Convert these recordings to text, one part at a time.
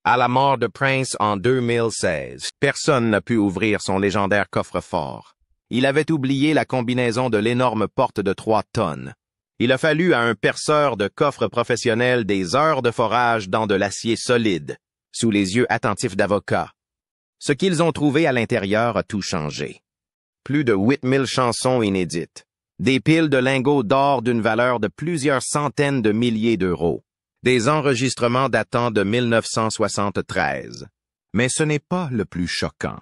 À la mort de Prince en 2016, personne n'a pu ouvrir son légendaire coffre-fort. Il avait oublié la combinaison de l'énorme porte de 3 tonnes. Il a fallu à un perceur de coffre professionnel des heures de forage dans de l'acier solide, sous les yeux attentifs d'avocats. Ce qu'ils ont trouvé à l'intérieur a tout changé. Plus de 8000 chansons inédites, des piles de lingots d'or d'une valeur de plusieurs centaines de milliers d'euros, des enregistrements datant de 1973. Mais ce n'est pas le plus choquant.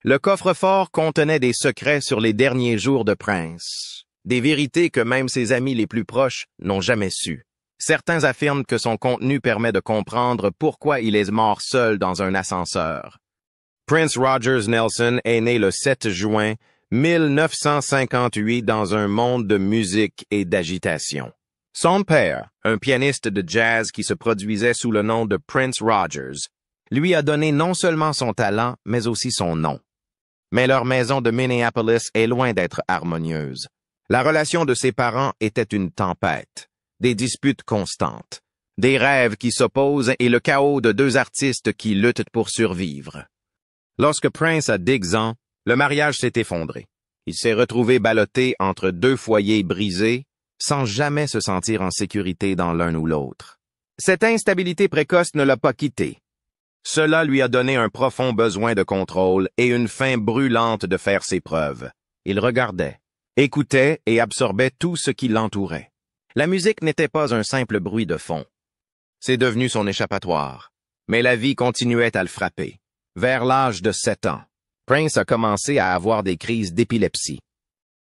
Le coffre-fort contenait des secrets sur les derniers jours de Prince, des vérités que même ses amis les plus proches n'ont jamais su. Certains affirment que son contenu permet de comprendre pourquoi il est mort seul dans un ascenseur. Prince Rogers Nelson est né le 7 juin 1958 dans un monde de musique et d'agitation. Son père, un pianiste de jazz qui se produisait sous le nom de Prince Rogers, lui a donné non seulement son talent, mais aussi son nom. Mais leur maison de Minneapolis est loin d'être harmonieuse. La relation de ses parents était une tempête, des disputes constantes, des rêves qui s'opposent et le chaos de 2 artistes qui luttent pour survivre. Lorsque Prince a 10 ans, le mariage s'est effondré. Il s'est retrouvé ballotté entre 2 foyers brisés, sans jamais se sentir en sécurité dans l'un ou l'autre. Cette instabilité précoce ne l'a pas quitté. Cela lui a donné un profond besoin de contrôle et une faim brûlante de faire ses preuves. Il regardait, écoutait et absorbait tout ce qui l'entourait. La musique n'était pas un simple bruit de fond. C'est devenu son échappatoire. Mais la vie continuait à le frapper. Vers l'âge de 7 ans, Prince a commencé à avoir des crises d'épilepsie.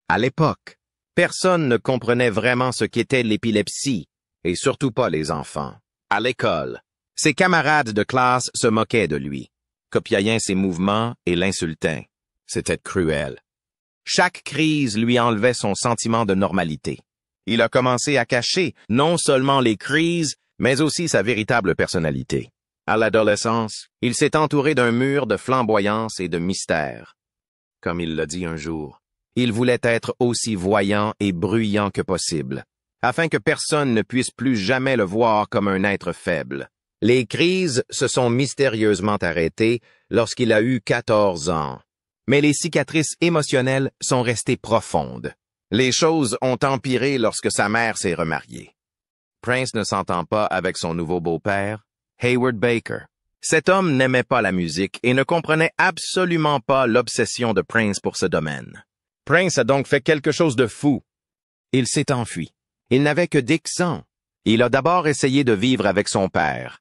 À l'époque, personne ne comprenait vraiment ce qu'était l'épilepsie, et surtout pas les enfants. À l'école, ses camarades de classe se moquaient de lui, copiaient ses mouvements et l'insultaient. C'était cruel. Chaque crise lui enlevait son sentiment de normalité. Il a commencé à cacher non seulement les crises, mais aussi sa véritable personnalité. À l'adolescence, il s'est entouré d'un mur de flamboyance et de mystère. Comme il l'a dit un jour, il voulait être aussi voyant et bruyant que possible, afin que personne ne puisse plus jamais le voir comme un être faible. Les crises se sont mystérieusement arrêtées lorsqu'il a eu 14 ans. Mais les cicatrices émotionnelles sont restées profondes. Les choses ont empiré lorsque sa mère s'est remariée. Prince ne s'entend pas avec son nouveau beau-père, Hayward Baker. Cet homme n'aimait pas la musique et ne comprenait absolument pas l'obsession de Prince pour ce domaine. Prince a donc fait quelque chose de fou. Il s'est enfui. Il n'avait que 10 ans. Il a d'abord essayé de vivre avec son père.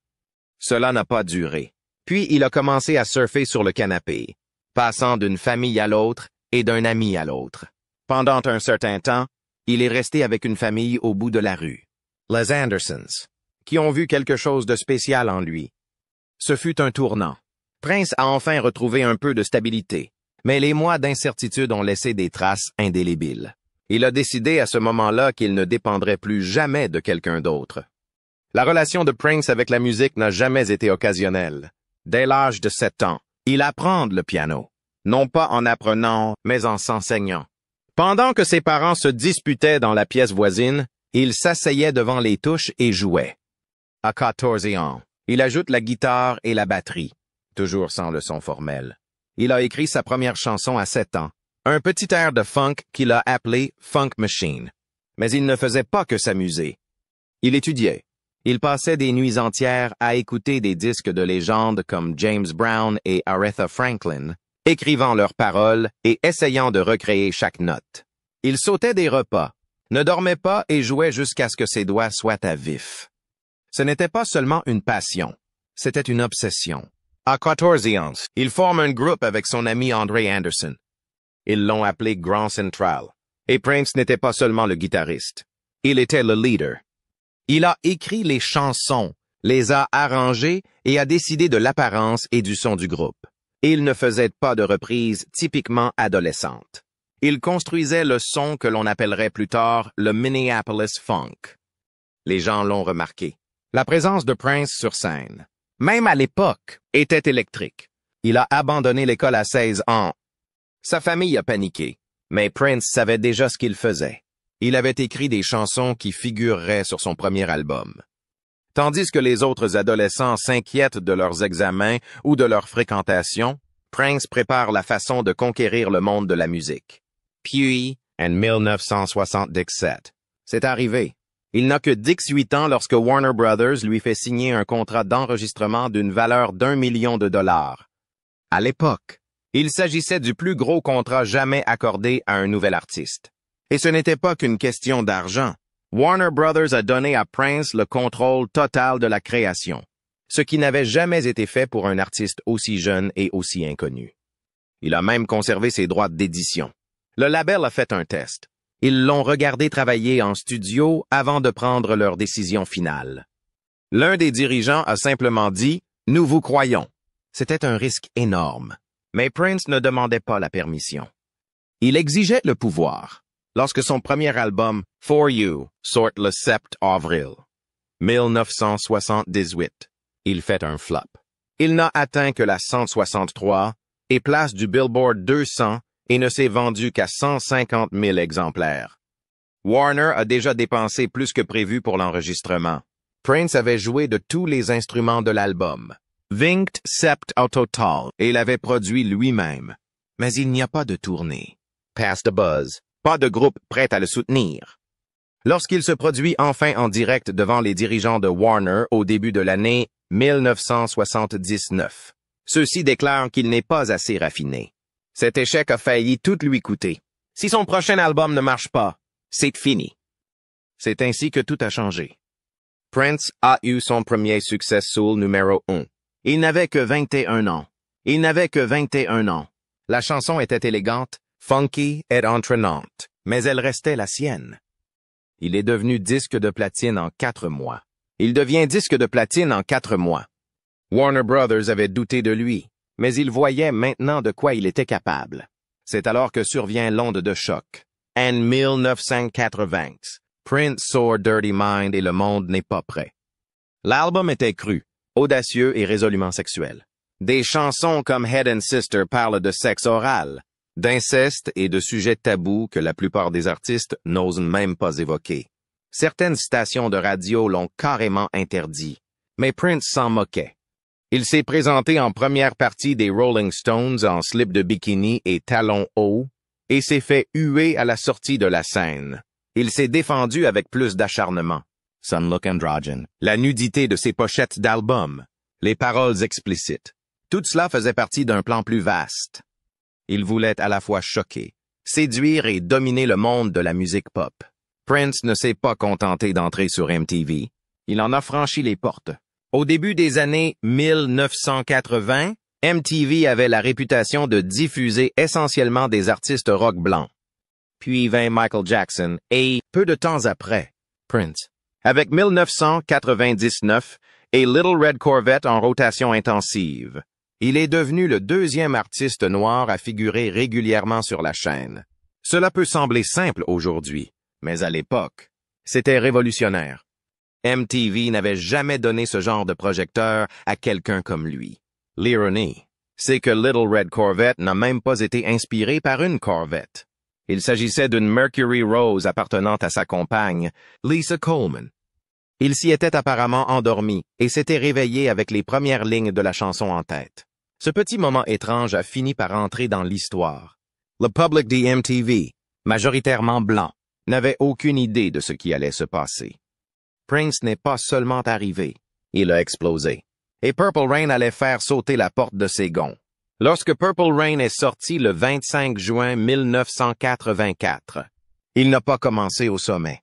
Cela n'a pas duré. Puis il a commencé à surfer sur le canapé, passant d'une famille à l'autre et d'un ami à l'autre. Pendant un certain temps, il est resté avec une famille au bout de la rue, les Andersons, qui ont vu quelque chose de spécial en lui. Ce fut un tournant. Prince a enfin retrouvé un peu de stabilité, mais les mois d'incertitude ont laissé des traces indélébiles. Il a décidé à ce moment-là qu'il ne dépendrait plus jamais de quelqu'un d'autre. La relation de Prince avec la musique n'a jamais été occasionnelle. Dès l'âge de 7 ans, il apprend le piano, non pas en apprenant, mais en s'enseignant. Pendant que ses parents se disputaient dans la pièce voisine, il s'asseyait devant les touches et jouait. À 14 ans, il ajoute la guitare et la batterie, toujours sans le son formel. Il a écrit sa première chanson à 7 ans, un petit air de funk qu'il a appelé Funk Machine. Mais il ne faisait pas que s'amuser. Il étudiait. Il passait des nuits entières à écouter des disques de légende comme James Brown et Aretha Franklin, écrivant leurs paroles et essayant de recréer chaque note. Il sautait des repas, ne dormait pas et jouait jusqu'à ce que ses doigts soient à vif. Ce n'était pas seulement une passion, c'était une obsession. À 14 ans, il forme un groupe avec son ami Andre Anderson. Ils l'ont appelé Grand Central. Et Prince n'était pas seulement le guitariste. Il était le leader. Il a écrit les chansons, les a arrangées et a décidé de l'apparence et du son du groupe. Il ne faisait pas de reprises typiquement adolescentes. Il construisait le son que l'on appellerait plus tard le Minneapolis Funk. Les gens l'ont remarqué. La présence de Prince sur scène, même à l'époque, était électrique. Il a abandonné l'école à 16 ans. Sa famille a paniqué, mais Prince savait déjà ce qu'il faisait. Il avait écrit des chansons qui figureraient sur son premier album. Tandis que les autres adolescents s'inquiètent de leurs examens ou de leur fréquentation, Prince prépare la façon de conquérir le monde de la musique. Puis, en 1977, c'est arrivé. Il n'a que 18 ans lorsque Warner Brothers lui fait signer un contrat d'enregistrement d'une valeur d'1 million de dollars. À l'époque, il s'agissait du plus gros contrat jamais accordé à un nouvel artiste. Et ce n'était pas qu'une question d'argent. Warner Brothers a donné à Prince le contrôle total de la création, ce qui n'avait jamais été fait pour un artiste aussi jeune et aussi inconnu. Il a même conservé ses droits d'édition. Le label a fait un test. Ils l'ont regardé travailler en studio avant de prendre leur décision finale. L'un des dirigeants a simplement dit « Nous vous croyons ». C'était un risque énorme, mais Prince ne demandait pas la permission. Il exigeait le pouvoir. Lorsque son premier album, For You, sort le 7 avril 1978, il fait un flop. Il n'a atteint que la 163 et place du Billboard 200 et ne s'est vendu qu'à 150 000 exemplaires. Warner a déjà dépensé plus que prévu pour l'enregistrement. Prince avait joué de tous les instruments de l'album. 27 au total, et l'avait produit lui-même. Mais il n'y a pas de tournée. Pass the buzz. Pas de groupe prêt à le soutenir. Lorsqu'il se produit enfin en direct devant les dirigeants de Warner au début de l'année 1979, ceux-ci déclarent qu'il n'est pas assez raffiné. Cet échec a failli tout lui coûter. Si son prochain album ne marche pas, c'est fini. C'est ainsi que tout a changé. Prince a eu son premier succès soul numéro 1. Il n'avait que 21 ans. Il n'avait que 21 ans. La chanson était élégante, funky et entraînante, mais elle restait la sienne. Il est devenu disque de platine en 4 mois. Il devient disque de platine en 4 mois. Warner Brothers avait douté de lui, mais il voyait maintenant de quoi il était capable. C'est alors que survient l'onde de choc. En 1980, Prince sort Dirty Mind et le monde n'est pas prêt. L'album était cru, audacieux et résolument sexuel. Des chansons comme Head and Sister parlent de sexe oral, d'inceste et de sujets tabous que la plupart des artistes n'osent même pas évoquer. Certaines stations de radio l'ont carrément interdit, mais Prince s'en moquait. Il s'est présenté en première partie des Rolling Stones en slip de bikini et talons hauts, et s'est fait huer à la sortie de la scène. Il s'est défendu avec plus d'acharnement. Some look androgyn. La nudité de ses pochettes d'albums, les paroles explicites. Tout cela faisait partie d'un plan plus vaste. Il voulait à la fois choquer, séduire et dominer le monde de la musique pop. Prince ne s'est pas contenté d'entrer sur MTV. Il en a franchi les portes. Au début des années 1980, MTV avait la réputation de diffuser essentiellement des artistes rock blancs. Puis vint Michael Jackson et, peu de temps après, Prince. Avec 1999 et Little Red Corvette en rotation intensive, il est devenu le deuxième artiste noir à figurer régulièrement sur la chaîne. Cela peut sembler simple aujourd'hui, mais à l'époque, c'était révolutionnaire. MTV n'avait jamais donné ce genre de projecteur à quelqu'un comme lui. L'ironie, c'est que Little Red Corvette n'a même pas été inspiré par une Corvette. Il s'agissait d'une Mercury Rose appartenant à sa compagne, Lisa Coleman. Il s'y était apparemment endormi et s'était réveillé avec les premières lignes de la chanson en tête. Ce petit moment étrange a fini par entrer dans l'histoire. Le public de MTV, majoritairement blanc, n'avait aucune idée de ce qui allait se passer. Prince n'est pas seulement arrivé, il a explosé. Et Purple Rain allait faire sauter la porte de ses gonds. Lorsque Purple Rain est sorti le 25 juin 1984, il n'a pas commencé au sommet.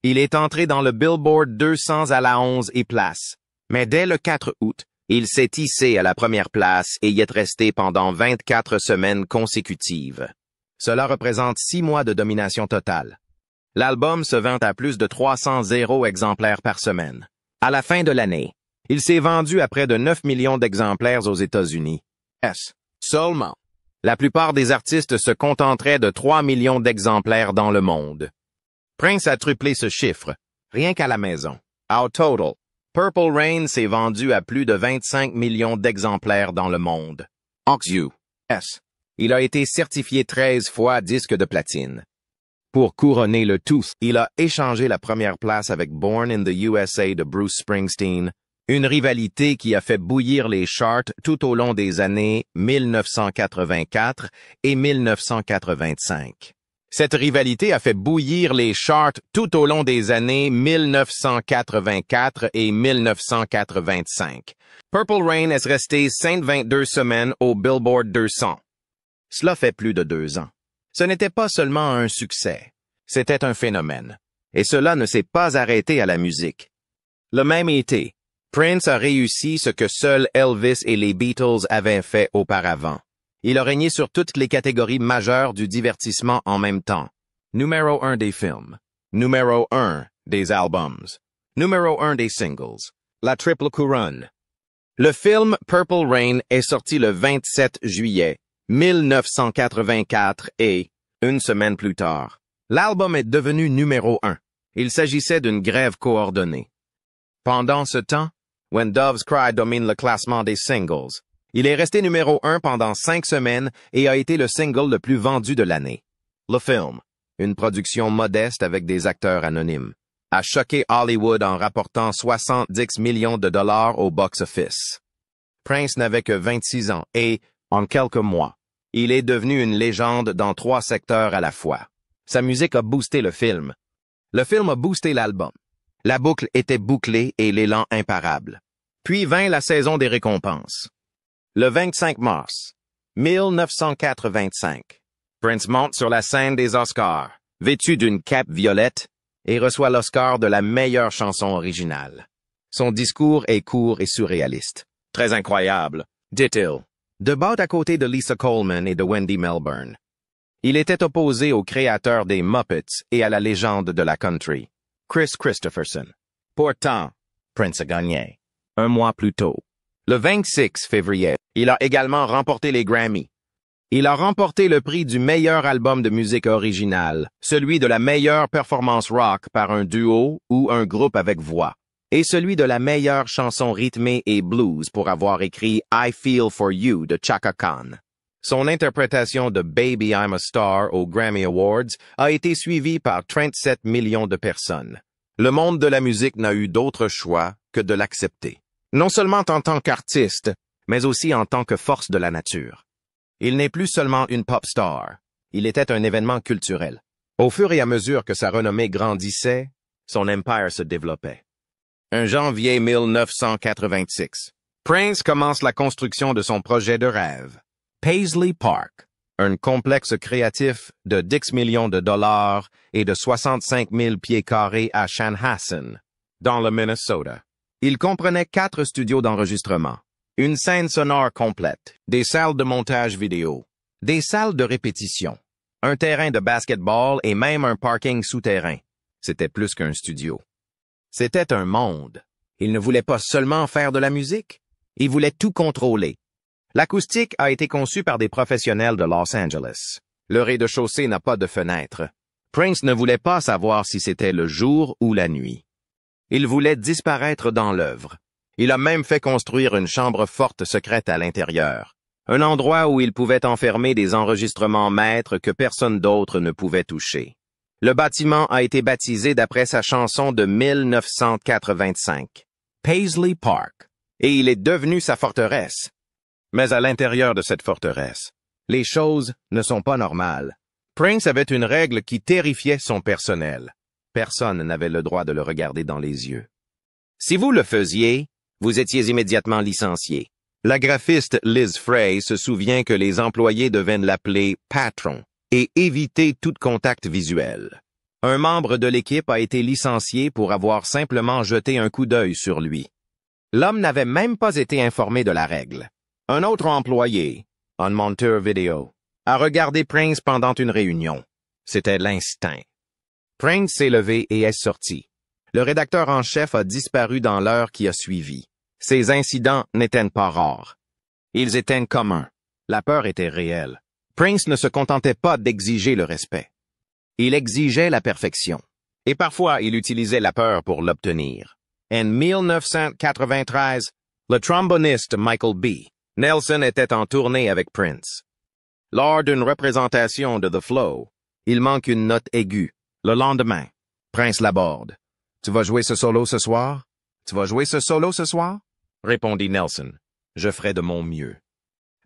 Il est entré dans le Billboard 200 à la 11e place, mais dès le 4 août, il s'est hissé à la première place et y est resté pendant 24 semaines consécutives. Cela représente 6 mois de domination totale. L'album se vend à plus de 300 exemplaires par semaine. À la fin de l'année, il s'est vendu à près de 9 millions d'exemplaires aux États-Unis. Seulement. La plupart des artistes se contenteraient de 3 millions d'exemplaires dans le monde. Prince a triplé ce chiffre, rien qu'à la maison. Au total, Purple Rain s'est vendu à plus de 25 millions d'exemplaires dans le monde. Il a été certifié 13 fois disque de platine. Pour couronner le tout, il a échangé la première place avec Born in the USA de Bruce Springsteen, une rivalité qui a fait bouillir les charts tout au long des années 1984 et 1985. Cette rivalité a fait bouillir les charts tout au long des années 1984 et 1985. Purple Rain est resté 122 semaines au Billboard 200. Cela fait plus de 2 ans. Ce n'était pas seulement un succès, c'était un phénomène. Et cela ne s'est pas arrêté à la musique. Le même été, Prince a réussi ce que seuls Elvis et les Beatles avaient fait auparavant. Il a régné sur toutes les catégories majeures du divertissement en même temps. Numéro 1 des films. Numéro 1 des albums. Numéro 1 des singles. La triple couronne. Le film Purple Rain est sorti le 27 juillet 1984 et, une semaine plus tard, l'album est devenu numéro 1. Il s'agissait d'une grève coordonnée. Pendant ce temps, When Doves Cry domine le classement des singles. Il est resté numéro 1 pendant 5 semaines et a été le single le plus vendu de l'année. Le film, une production modeste avec des acteurs anonymes, a choqué Hollywood en rapportant 70 millions de dollars au box-office. Prince n'avait que 26 ans et, en quelques mois, il est devenu une légende dans 3 secteurs à la fois. Sa musique a boosté le film. Le film a boosté l'album. La boucle était bouclée et l'élan imparable. Puis vint la saison des récompenses. Le 25 mars 1985, Prince monte sur la scène des Oscars, vêtu d'une cape violette, et reçoit l'Oscar de la meilleure chanson originale. Son discours est court et surréaliste. Très incroyable, dit-il, debout à côté de Lisa Coleman et de Wendy Melbourne. Il était opposé au créateur des Muppets et à la légende de la country, Chris Christopherson. Pourtant, Prince a gagné. Un mois plus tôt, le 26 février, il a également remporté les Grammy. Il a remporté le prix du meilleur album de musique originale, celui de la meilleure performance rock par un duo ou un groupe avec voix, et celui de la meilleure chanson rythmée et blues pour avoir écrit I Feel For You de Chaka Khan. Son interprétation de Baby I'm a Star aux Grammy Awards a été suivie par 37 millions de personnes. Le monde de la musique n'a eu d'autre choix que de l'accepter. Non seulement en tant qu'artiste, mais aussi en tant que force de la nature. Il n'est plus seulement une pop star, il était un événement culturel. Au fur et à mesure que sa renommée grandissait, son empire se développait. En janvier 1986, Prince commence la construction de son projet de rêve, Paisley Park, un complexe créatif de 10 millions de dollars et de 65 000 pieds carrés à Chanhassen, dans le Minnesota. Il comprenait 4 studios d'enregistrement, une scène sonore complète, des salles de montage vidéo, des salles de répétition, un terrain de basketball et même un parking souterrain. C'était plus qu'un studio. C'était un monde. Il ne voulait pas seulement faire de la musique, il voulait tout contrôler. L'acoustique a été conçue par des professionnels de Los Angeles. Le rez-de-chaussée n'a pas de fenêtre. Prince ne voulait pas savoir si c'était le jour ou la nuit. Il voulait disparaître dans l'œuvre. Il a même fait construire une chambre forte secrète à l'intérieur, un endroit où il pouvait enfermer des enregistrements maîtres que personne d'autre ne pouvait toucher. Le bâtiment a été baptisé d'après sa chanson de 1985, Paisley Park, et il est devenu sa forteresse. Mais à l'intérieur de cette forteresse, les choses ne sont pas normales. Prince avait une règle qui terrifiait son personnel. Personne n'avait le droit de le regarder dans les yeux. Si vous le faisiez, vous étiez immédiatement licencié. La graphiste Liz Frey se souvient que les employés devaient l'appeler « patron » et éviter tout contact visuel. Un membre de l'équipe a été licencié pour avoir simplement jeté un coup d'œil sur lui. L'homme n'avait même pas été informé de la règle. Un autre employé, un monteur vidéo, a regardé Prince pendant une réunion. C'était l'instinct. Prince s'est levé et est sorti. Le rédacteur en chef a disparu dans l'heure qui a suivi. Ces incidents n'étaient pas rares. Ils étaient communs. La peur était réelle. Prince ne se contentait pas d'exiger le respect. Il exigeait la perfection. Et parfois, il utilisait la peur pour l'obtenir. En 1993, le tromboniste Michael B. Nelson était en tournée avec Prince. Lors d'une représentation de The Flow, Il manque une note aiguë. Le lendemain, Prince l'aborde. « Tu vas jouer ce solo ce soir? Tu vas jouer ce solo ce soir? » répondit Nelson. « Je ferai de mon mieux. »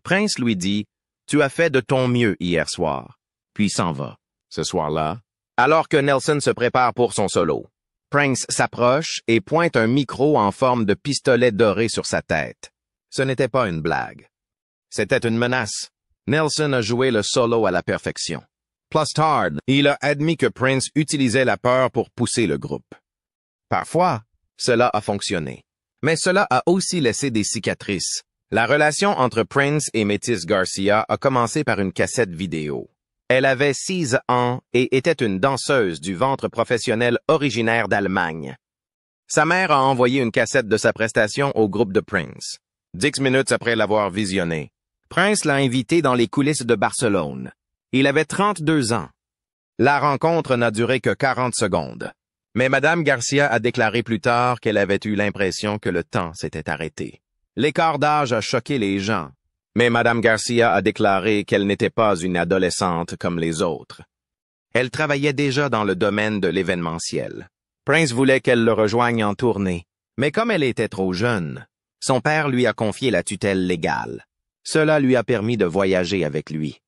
Prince lui dit « Tu as fait de ton mieux hier soir. » Puis s'en va. Ce soir-là, alors que Nelson se prépare pour son solo, Prince s'approche et pointe un micro en forme de pistolet doré sur sa tête. Ce n'était pas une blague. C'était une menace. Nelson a joué le solo à la perfection. Plus tard, il a admis que Prince utilisait la peur pour pousser le groupe. Parfois, cela a fonctionné. Mais cela a aussi laissé des cicatrices. La relation entre Prince et Métis Garcia a commencé par une cassette vidéo. Elle avait 6 ans et était une danseuse du ventre professionnel originaire d'Allemagne. Sa mère a envoyé une cassette de sa prestation au groupe de Prince. 10 minutes après l'avoir visionnée, Prince l'a invité dans les coulisses de Barcelone. Il avait 32 ans. La rencontre n'a duré que 40 secondes. Mais Madame Garcia a déclaré plus tard qu'elle avait eu l'impression que le temps s'était arrêté. L'écart d'âge a choqué les gens. Mais Madame Garcia a déclaré qu'elle n'était pas une adolescente comme les autres. Elle travaillait déjà dans le domaine de l'événementiel. Prince voulait qu'elle le rejoigne en tournée, mais comme elle était trop jeune, son père lui a confié la tutelle légale. Cela lui a permis de voyager avec lui.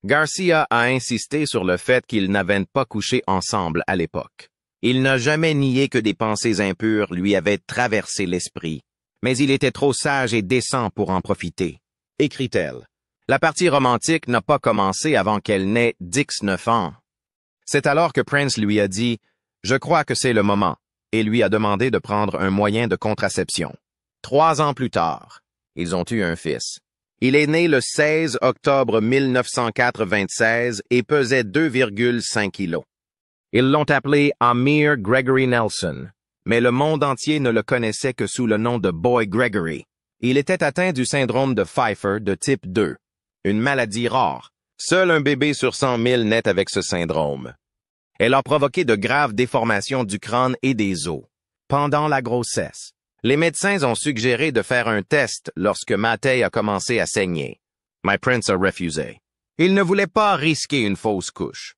Garcia a insisté sur le fait qu'ils n'avaient pas couché ensemble à l'époque. Il n'a jamais nié que des pensées impures lui avaient traversé l'esprit, mais il était trop sage et décent pour en profiter. Écrit-elle. La partie romantique n'a pas commencé avant qu'elle n'ait 19 ans. C'est alors que Prince lui a dit « Je crois que c'est le moment » et lui a demandé de prendre un moyen de contraception. 3 ans plus tard, ils ont eu un fils. Il est né le 16 octobre 1996 et pesait 2,5 kilos. Ils l'ont appelé Amir Gregory Nelson, mais le monde entier ne le connaissait que sous le nom de Boy Gregory. Il était atteint du syndrome de Pfeiffer de type 2, une maladie rare. Seul un bébé sur 100 000 naît avec ce syndrome. Elle a provoqué de graves déformations du crâne et des os. Pendant la grossesse, les médecins ont suggéré de faire un test lorsque Matei a commencé à saigner. My Prince a refusé. Il ne voulait pas risquer une fausse couche.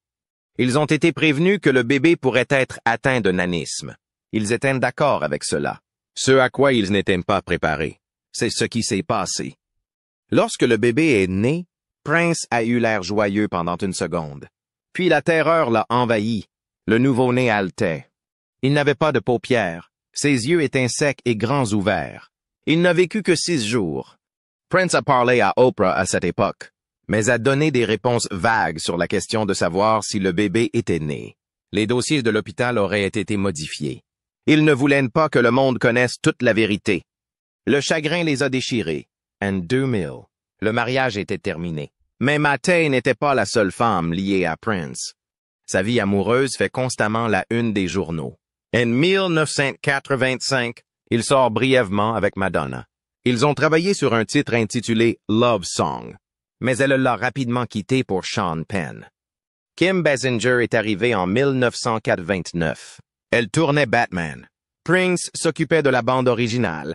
Ils ont été prévenus que le bébé pourrait être atteint de nanisme. Ils étaient d'accord avec cela, ce à quoi ils n'étaient pas préparés. C'est ce qui s'est passé. Lorsque le bébé est né, Prince a eu l'air joyeux pendant une seconde. Puis la terreur l'a envahi. Le nouveau-né haletait. Il n'avait pas de paupières. Ses yeux étaient secs et grands ouverts. Il n'a vécu que 6 jours. Prince a parlé à Oprah à cette époque, mais a donné des réponses vagues sur la question de savoir si le bébé était né. Les dossiers de l'hôpital auraient été modifiés. Ils ne voulaient pas que le monde connaisse toute la vérité. Le chagrin les a déchirés. En 2000, le mariage était terminé. Mais Matei n'était pas la seule femme liée à Prince. Sa vie amoureuse fait constamment la une des journaux. En 1985, il sort brièvement avec Madonna. Ils ont travaillé sur un titre intitulé Love Song, mais elle l'a rapidement quitté pour Sean Penn. Kim Basinger est arrivée en 1989. Elle tournait Batman. Prince s'occupait de la bande originale.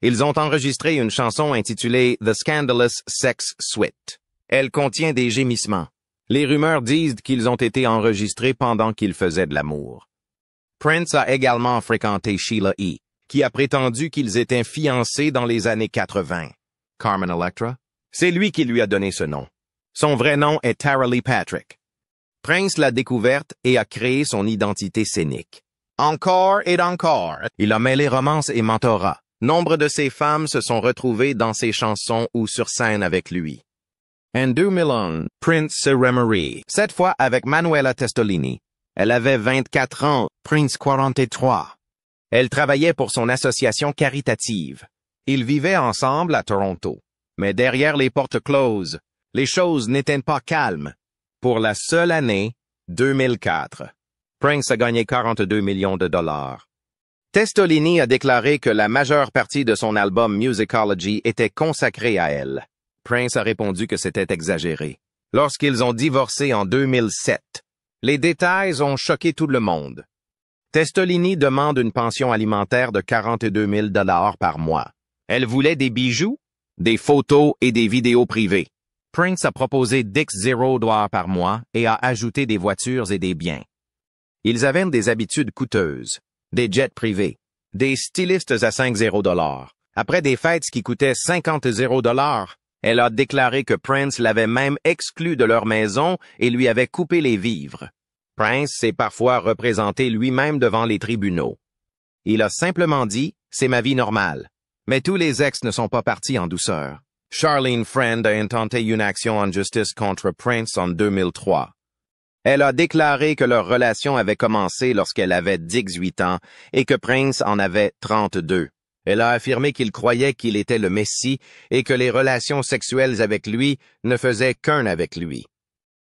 Ils ont enregistré une chanson intitulée The Scandalous Sex Suite. Elle contient des gémissements. Les rumeurs disent qu'ils ont été enregistrés pendant qu'ils faisaient de l'amour. Prince a également fréquenté Sheila E., qui a prétendu qu'ils étaient fiancés dans les années 80. Carmen Electra? C'est lui qui lui a donné ce nom. Son vrai nom est Tara Lee Patrick. Prince l'a découverte et a créé son identité scénique. Encore et encore, il a mêlé romance et mentorat. Nombre de ses femmes se sont retrouvées dans ses chansons ou sur scène avec lui. En 2001, Prince se remarie, cette fois avec Manuela Testolini. Elle avait 24 ans, Prince 43. Elle travaillait pour son association caritative. Ils vivaient ensemble à Toronto. Mais derrière les portes closes, les choses n'étaient pas calmes. Pour la seule année, 2004, Prince a gagné 42 millions de dollars. Testolini a déclaré que la majeure partie de son album Musicology était consacrée à elle. Prince a répondu que c'était exagéré. Lorsqu'ils ont divorcé en 2007, les détails ont choqué tout le monde. Testolini demande une pension alimentaire de 42 000 $ par mois. Elle voulait des bijoux, des photos et des vidéos privées. Prince a proposé $0 par mois et a ajouté des voitures et des biens. Ils avaient des habitudes coûteuses, des jets privés, des stylistes à $50. Après des fêtes qui coûtaient $50, elle a déclaré que Prince l'avait même exclu de leur maison et lui avait coupé les vivres. Prince s'est parfois représenté lui-même devant les tribunaux. Il a simplement dit « c'est ma vie normale ». Mais tous les ex ne sont pas partis en douceur. Charlene Friend a intenté une action en justice contre Prince en 2003. Elle a déclaré que leur relation avait commencé lorsqu'elle avait 18 ans et que Prince en avait 32. Elle a affirmé qu'il croyait qu'il était le Messie et que les relations sexuelles avec lui ne faisaient qu'un avec lui.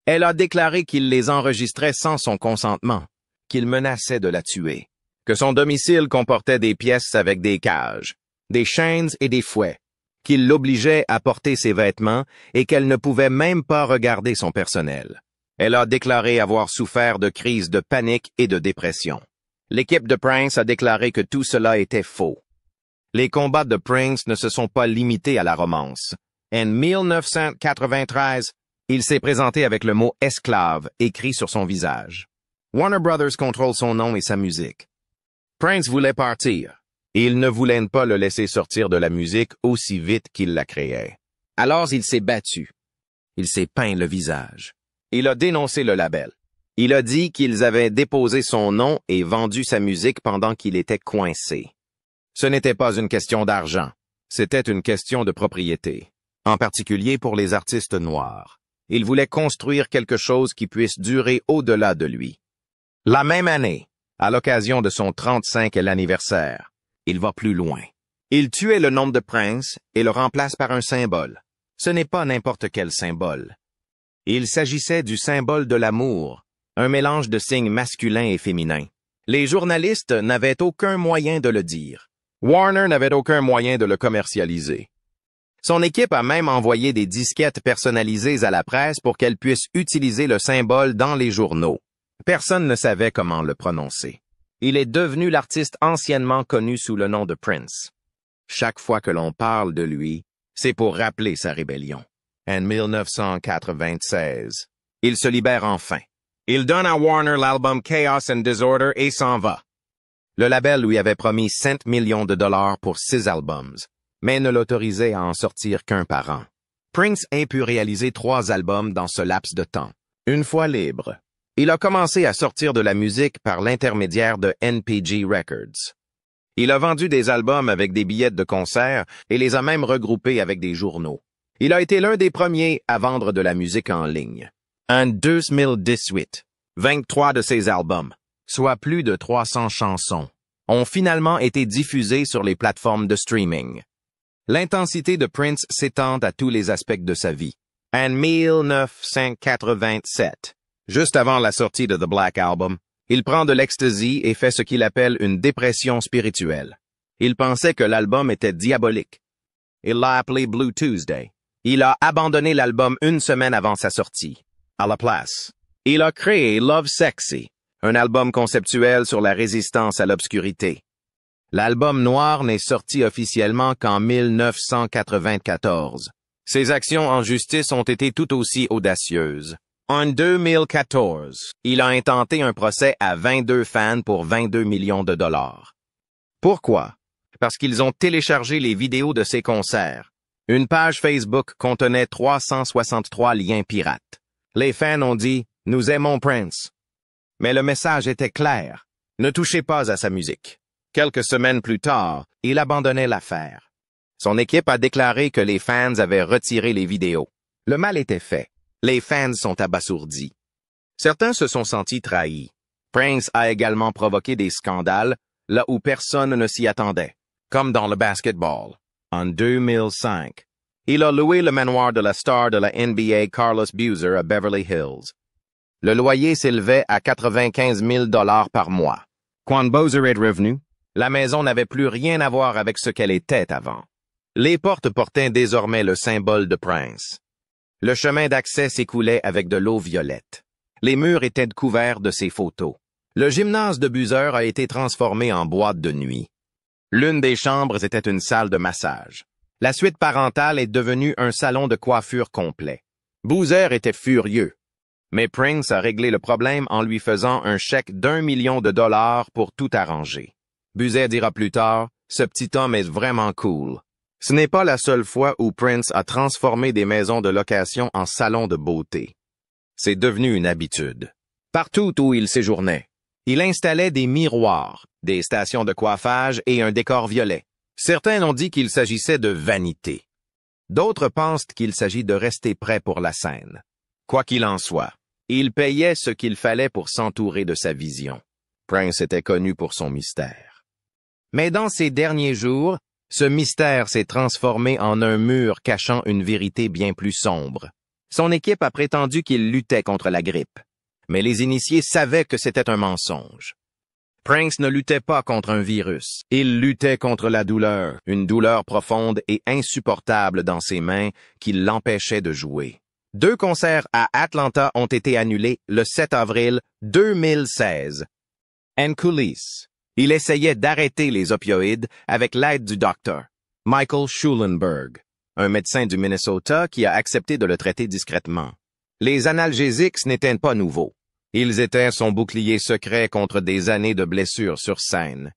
Elle a déclaré qu'il les enregistrait sans son consentement, qu'il menaçait de la tuer, que son domicile comportait des pièces avec des cages, des chaînes et des fouets, qu'il l'obligeait à porter ses vêtements et qu'elle ne pouvait même pas regarder son personnel. Elle a déclaré avoir souffert de crises de panique et de dépression. L'équipe de Prince a déclaré que tout cela était faux. Les combats de Prince ne se sont pas limités à la romance. En 1993, il s'est présenté avec le mot « esclave » écrit sur son visage. Warner Brothers contrôle son nom et sa musique. Prince voulait partir. Il ne voulait pas le laisser sortir de la musique aussi vite qu'il la créait. Alors il s'est battu. Il s'est peint le visage. Il a dénoncé le label. Il a dit qu'ils avaient déposé son nom et vendu sa musique pendant qu'il était coincé. Ce n'était pas une question d'argent, c'était une question de propriété, en particulier pour les artistes noirs. Il voulait construire quelque chose qui puisse durer au-delà de lui. La même année, à l'occasion de son 35e anniversaire, il va plus loin. Il tuait le nom de Prince et le remplace par un symbole. Ce n'est pas n'importe quel symbole. Il s'agissait du symbole de l'amour, un mélange de signes masculins et féminins. Les journalistes n'avaient aucun moyen de le dire. Warner n'avait aucun moyen de le commercialiser. Son équipe a même envoyé des disquettes personnalisées à la presse pour qu'elle puisse utiliser le symbole dans les journaux. Personne ne savait comment le prononcer. Il est devenu l'artiste anciennement connu sous le nom de Prince. Chaque fois que l'on parle de lui, c'est pour rappeler sa rébellion. En 1996, il se libère enfin. Il donne à Warner l'album Chaos and Disorder et s'en va. Le label lui avait promis 5 millions de dollars pour 6 albums, mais ne l'autorisait à en sortir qu'un par an. Prince a pu réaliser 3 albums dans ce laps de temps. Une fois libre, il a commencé à sortir de la musique par l'intermédiaire de NPG Records. Il a vendu des albums avec des billets de concert et les a même regroupés avec des journaux. Il a été l'un des premiers à vendre de la musique en ligne. En 2018, 23 de ses albums, soit plus de 300 chansons, ont finalement été diffusés sur les plateformes de streaming. L'intensité de Prince s'étend à tous les aspects de sa vie. En 1987, juste avant la sortie de The Black Album, il prend de l'ecstasy et fait ce qu'il appelle une dépression spirituelle. Il pensait que l'album était diabolique. Il l'a appelé Blue Tuesday. Il a abandonné l'album une semaine avant sa sortie. À la place, il a créé Love Sexy, un album conceptuel sur la résistance à l'obscurité. L'album noir n'est sorti officiellement qu'en 1994. Ses actions en justice ont été tout aussi audacieuses. En 2014, il a intenté un procès à 22 fans pour 22 millions de dollars. Pourquoi? Parce qu'ils ont téléchargé les vidéos de ses concerts. Une page Facebook contenait 363 liens pirates. Les fans ont dit « Nous aimons Prince ». Mais le message était clair. Ne touchez pas à sa musique. Quelques semaines plus tard, il abandonnait l'affaire. Son équipe a déclaré que les fans avaient retiré les vidéos. Le mal était fait. Les fans sont abasourdis. Certains se sont sentis trahis. Prince a également provoqué des scandales là où personne ne s'y attendait, comme dans le basketball. En 2005, il a loué le manoir de la star de la NBA Carlos Boozer à Beverly Hills. Le loyer s'élevait à 95 000 $ par mois. Quand Boozer est revenu, la maison n'avait plus rien à voir avec ce qu'elle était avant. Les portes portaient désormais le symbole de Prince. Le chemin d'accès s'écoulait avec de l'eau violette. Les murs étaient couverts de ses photos. Le gymnase de Boozer a été transformé en boîte de nuit. L'une des chambres était une salle de massage. La suite parentale est devenue un salon de coiffure complet. Boozer était furieux. Mais Prince a réglé le problème en lui faisant un chèque d'1 million de dollars pour tout arranger. Boozer dira plus tard, « Ce petit homme est vraiment cool. » Ce n'est pas la seule fois où Prince a transformé des maisons de location en salons de beauté. C'est devenu une habitude. Partout où il séjournait, il installait des miroirs, des stations de coiffage et un décor violet. Certains ont dit qu'il s'agissait de vanité. D'autres pensent qu'il s'agit de rester prêt pour la scène. Quoi qu'il en soit, il payait ce qu'il fallait pour s'entourer de sa vision. Prince était connu pour son mystère. Mais dans ces derniers jours, ce mystère s'est transformé en un mur cachant une vérité bien plus sombre. Son équipe a prétendu qu'il luttait contre la grippe. Mais les initiés savaient que c'était un mensonge. Prince ne luttait pas contre un virus. Il luttait contre la douleur, une douleur profonde et insupportable dans ses mains qui l'empêchait de jouer. 2 concerts à Atlanta ont été annulés le 7 avril 2016. En coulisses, il essayait d'arrêter les opioïdes avec l'aide du docteur Michael Schulenberg, un médecin du Minnesota qui a accepté de le traiter discrètement. Les analgésiques n'étaient pas nouveaux. Ils étaient son bouclier secret contre des années de blessures sur scène.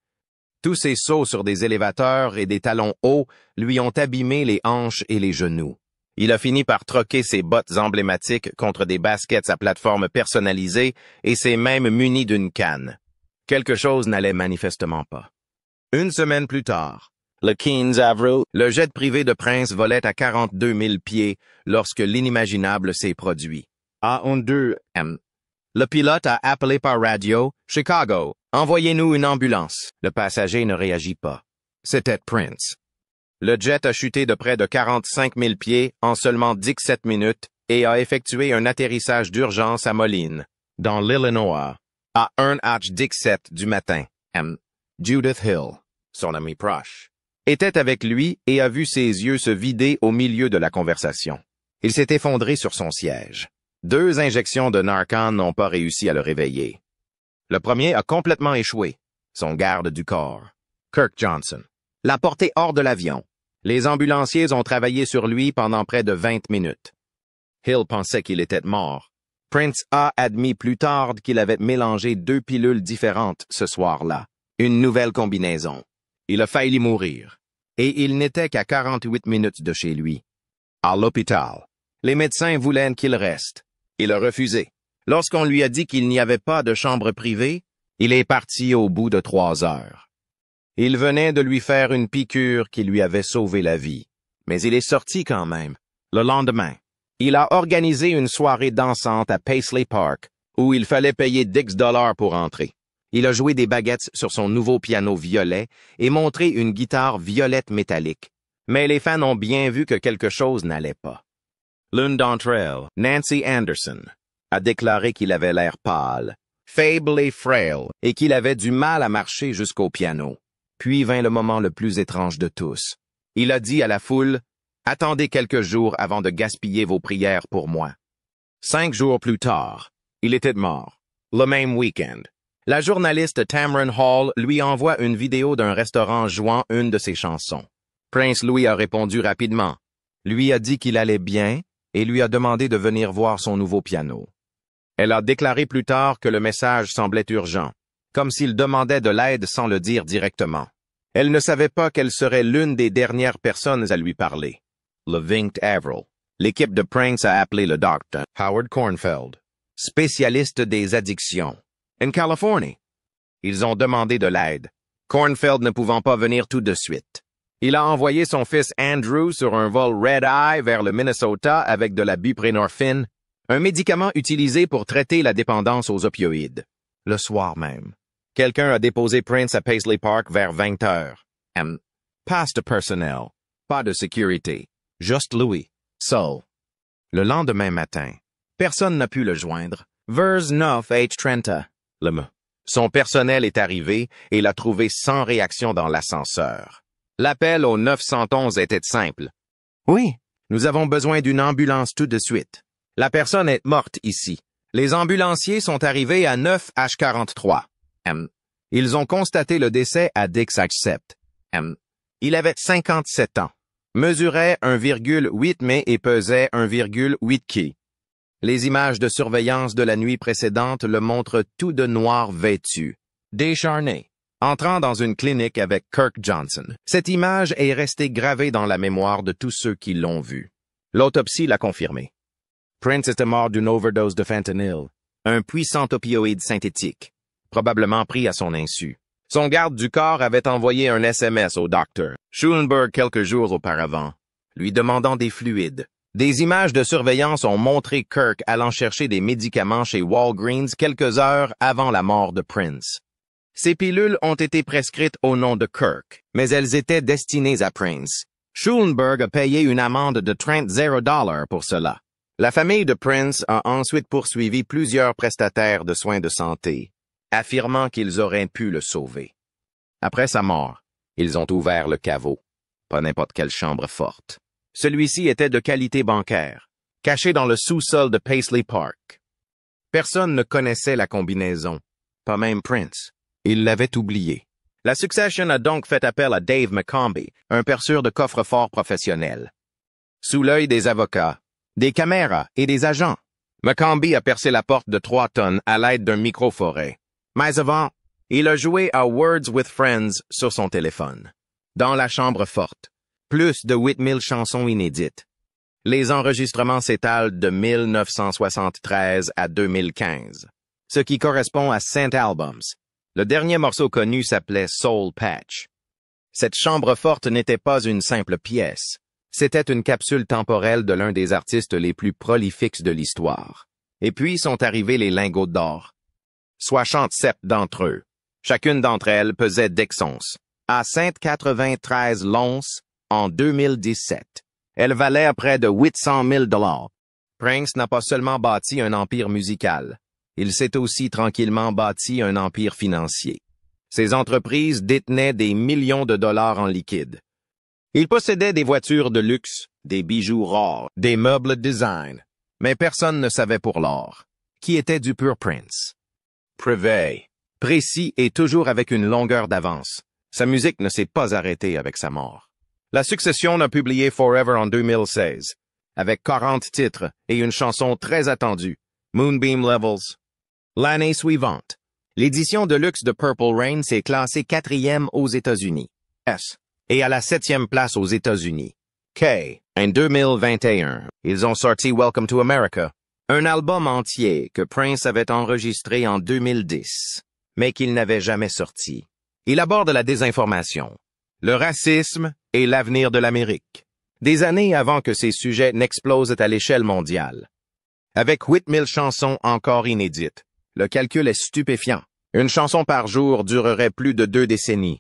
Tous ses sauts sur des élévateurs et des talons hauts lui ont abîmé les hanches et les genoux. Il a fini par troquer ses bottes emblématiques contre des baskets à plateforme personnalisée et s'est même muni d'une canne. Quelque chose n'allait manifestement pas. Une semaine plus tard, le 15 avril, le jet privé de Prince volait à 42 000 pieds lorsque l'inimaginable s'est produit. A12M. Le pilote a appelé par radio, « Chicago, envoyez-nous une ambulance. » Le passager ne réagit pas. C'était Prince. Le jet a chuté de près de 45 000 pieds en seulement 17 minutes et a effectué un atterrissage d'urgence à Moline, dans l'Illinois, à 1h17 du matin. Judith Hill, son ami proche, était avec lui et a vu ses yeux se vider au milieu de la conversation. Il s'est effondré sur son siège. 2 injections de Narcan n'ont pas réussi à le réveiller. Le premier a complètement échoué, son garde du corps, Kirk Johnson, l'a porté hors de l'avion. Les ambulanciers ont travaillé sur lui pendant près de 20 minutes. Hill pensait qu'il était mort. Prince a admis plus tard qu'il avait mélangé 2 pilules différentes ce soir-là, une nouvelle combinaison. Il a failli mourir, et il n'était qu'à 48 minutes de chez lui. À l'hôpital, les médecins voulaient qu'il reste. Il a refusé. Lorsqu'on lui a dit qu'il n'y avait pas de chambre privée, il est parti au bout de 3 heures. Il venait de lui faire une piqûre qui lui avait sauvé la vie. Mais il est sorti quand même. Le lendemain, il a organisé une soirée dansante à Paisley Park, où il fallait payer $10 pour entrer. Il a joué des baguettes sur son nouveau piano violet et montré une guitare violette métallique. Mais les fans ont bien vu que quelque chose n'allait pas. L'une d'entre elles, Nancy Anderson, a déclaré qu'il avait l'air pâle, faible et frêle, et qu'il avait du mal à marcher jusqu'au piano. Puis vint le moment le plus étrange de tous. Il a dit à la foule, « Attendez quelques jours avant de gaspiller vos prières pour moi. » 5 jours plus tard, il était mort. Le même week-end, la journaliste Tamron Hall lui envoie une vidéo d'un restaurant jouant une de ses chansons. Prince Louis a répondu rapidement, lui a dit qu'il allait bien et lui a demandé de venir voir son nouveau piano. Elle a déclaré plus tard que le message semblait urgent, comme s'il demandait de l'aide sans le dire directement. Elle ne savait pas qu'elle serait l'une des dernières personnes à lui parler. Le 20 avril, l'équipe de Prince a appelé le docteur Howard Kornfeld, spécialiste des addictions, en Californie. Ils ont demandé de l'aide, Kornfeld ne pouvant pas venir tout de suite. Il a envoyé son fils Andrew sur un vol Red-Eye vers le Minnesota avec de la buprenorphine, un médicament utilisé pour traiter la dépendance aux opioïdes. Le soir même, quelqu'un a déposé Prince à Paisley Park vers 20 heures. Passe de personnel, pas de sécurité, juste Louis, seul. Le lendemain matin, personne n'a pu le joindre. Vers 9h30. Son personnel est arrivé et l'a trouvé sans réaction dans l'ascenseur. L'appel au 911 était simple. « Oui, nous avons besoin d'une ambulance tout de suite. La personne est morte ici. Les ambulanciers sont arrivés à 9h43. Ils ont constaté le décès à Dix Accept. Il avait 57 ans. mesurait 1,8 m et pesait 1,8 kg. Les images de surveillance de la nuit précédente le montrent tout de noir vêtu, décharné, entrant dans une clinique avec Kirk Johnson. Cette image est restée gravée dans la mémoire de tous ceux qui l'ont vue. L'autopsie l'a confirmé. Prince était mort d'une overdose de fentanyl, un puissant opioïde synthétique, probablement pris à son insu. Son garde du corps avait envoyé un SMS au Dr. Schulenberg quelques jours auparavant, lui demandant des fluides. Des images de surveillance ont montré Kirk allant chercher des médicaments chez Walgreens quelques heures avant la mort de Prince. Ces pilules ont été prescrites au nom de Kirk, mais elles étaient destinées à Prince. Schulenberg a payé une amende de $30 pour cela. La famille de Prince a ensuite poursuivi plusieurs prestataires de soins de santé, affirmant qu'ils auraient pu le sauver. Après sa mort, ils ont ouvert le caveau. Pas n'importe quelle chambre forte. Celui-ci était de qualité bancaire, caché dans le sous-sol de Paisley Park. Personne ne connaissait la combinaison, pas même Prince. Il l'avait oublié. La Succession a donc fait appel à Dave McCombie, un perceur de coffre-fort professionnel. Sous l'œil des avocats, des caméras et des agents, McCombie a percé la porte de 3 tonnes à l'aide d'un micro-forêt. Mais avant, il a joué à Words with Friends sur son téléphone. Dans la chambre forte, plus de 8000 chansons inédites. Les enregistrements s'étalent de 1973 à 2015, ce qui correspond à 5 albums. Le dernier morceau connu s'appelait Soul Patch. Cette chambre forte n'était pas une simple pièce. C'était une capsule temporelle de l'un des artistes les plus prolifiques de l'histoire. Et puis sont arrivés les lingots d'or. 67 d'entre eux. Chacune d'entre elles pesait d'Exons, à 193 l'once en 2017. Elle valait près de 800 000 $. Prince n'a pas seulement bâti un empire musical. Il s'est aussi tranquillement bâti un empire financier. Ses entreprises détenaient des millions de dollars en liquide. Il possédait des voitures de luxe, des bijoux rares, des meubles design. Mais personne ne savait pour l'or, qui était du pur Prince. Privé, précis et toujours avec une longueur d'avance. Sa musique ne s'est pas arrêtée avec sa mort. La Succession a publié Forever en 2016, avec 40 titres et une chanson très attendue, Moonbeam Levels. L'année suivante, l'édition de luxe de Purple Rain s'est classée 4e aux États-Unis, et à la 7e place aux États-Unis. En 2021, ils ont sorti Welcome to America, un album entier que Prince avait enregistré en 2010, mais qu'il n'avait jamais sorti. Il aborde la désinformation, le racisme et l'avenir de l'Amérique, des années avant que ces sujets n'explosent à l'échelle mondiale. Avec 8000 chansons encore inédites, le calcul est stupéfiant. Une chanson par jour durerait plus de 2 décennies.